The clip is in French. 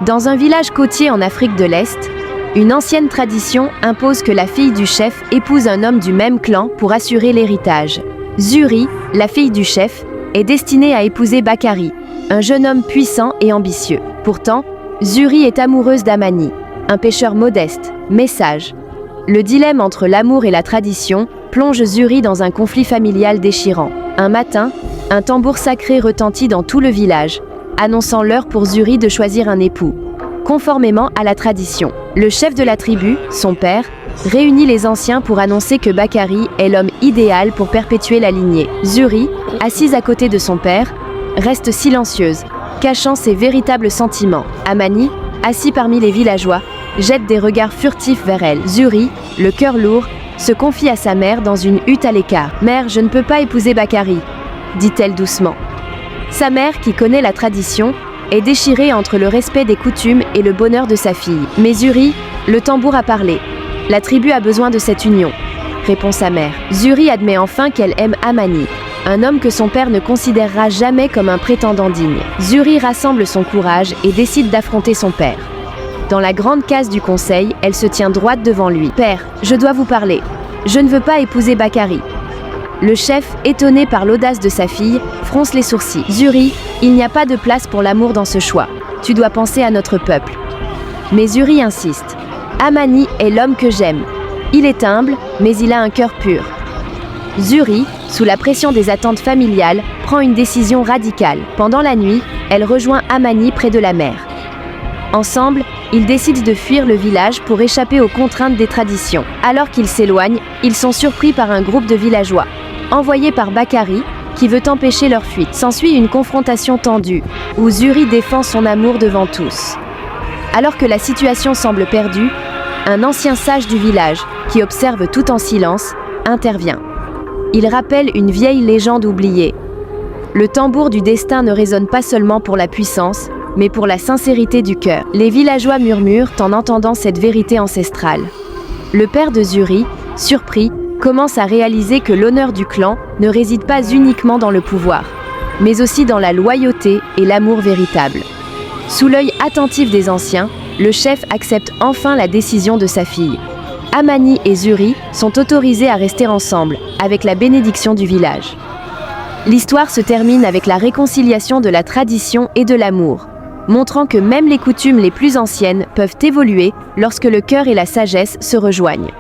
Dans un village côtier en Afrique de l'Est, une ancienne tradition impose que la fille du chef épouse un homme du même clan pour assurer l'héritage. Zuri, la fille du chef, est destinée à épouser Bakari, un jeune homme puissant et ambitieux. Pourtant, Zuri est amoureuse d'Amani, un pêcheur modeste, mais sage. Le dilemme entre l'amour et la tradition plonge Zuri dans un conflit familial déchirant. Un matin, un tambour sacré retentit dans tout le village, annonçant l'heure pour Zuri de choisir un époux. Conformément à la tradition, le chef de la tribu, son père, réunit les anciens pour annoncer que Bakari est l'homme idéal pour perpétuer la lignée. Zuri, assise à côté de son père, reste silencieuse, cachant ses véritables sentiments. Amani, assis parmi les villageois, jette des regards furtifs vers elle. Zuri, le cœur lourd, se confie à sa mère dans une hutte à l'écart. « Mère, je ne peux pas épouser Bakari », dit-elle doucement. Sa mère, qui connaît la tradition, est déchirée entre le respect des coutumes et le bonheur de sa fille. « Mais Zuri, le tambour a parlé. La tribu a besoin de cette union », répond sa mère. Zuri admet enfin qu'elle aime Amani, un homme que son père ne considérera jamais comme un prétendant digne. Zuri rassemble son courage et décide d'affronter son père. Dans la grande case du conseil, elle se tient droite devant lui. « Père, je dois vous parler. Je ne veux pas épouser Bakari. » Le chef, étonné par l'audace de sa fille, fronce les sourcils. « Zuri, il n'y a pas de place pour l'amour dans ce choix. Tu dois penser à notre peuple. » Mais Zuri insiste. « Amani est l'homme que j'aime. Il est humble, mais il a un cœur pur. » Zuri, sous la pression des attentes familiales, prend une décision radicale. Pendant la nuit, elle rejoint Amani près de la mer. Ensemble, ils décident de fuir le village pour échapper aux contraintes des traditions. Alors qu'ils s'éloignent, ils sont surpris par un groupe de villageois, envoyé par Bakari, qui veut empêcher leur fuite. S'ensuit une confrontation tendue, où Zuri défend son amour devant tous. Alors que la situation semble perdue, un ancien sage du village, qui observe tout en silence, intervient. Il rappelle une vieille légende oubliée. Le tambour du destin ne résonne pas seulement pour la puissance, mais pour la sincérité du cœur. Les villageois murmurent en entendant cette vérité ancestrale. Le père de Zuri, surpris, commence à réaliser que l'honneur du clan ne réside pas uniquement dans le pouvoir, mais aussi dans la loyauté et l'amour véritable. Sous l'œil attentif des anciens, le chef accepte enfin la décision de sa fille. Amani et Zuri sont autorisés à rester ensemble, avec la bénédiction du village. L'histoire se termine avec la réconciliation de la tradition et de l'amour, montrant que même les coutumes les plus anciennes peuvent évoluer lorsque le cœur et la sagesse se rejoignent.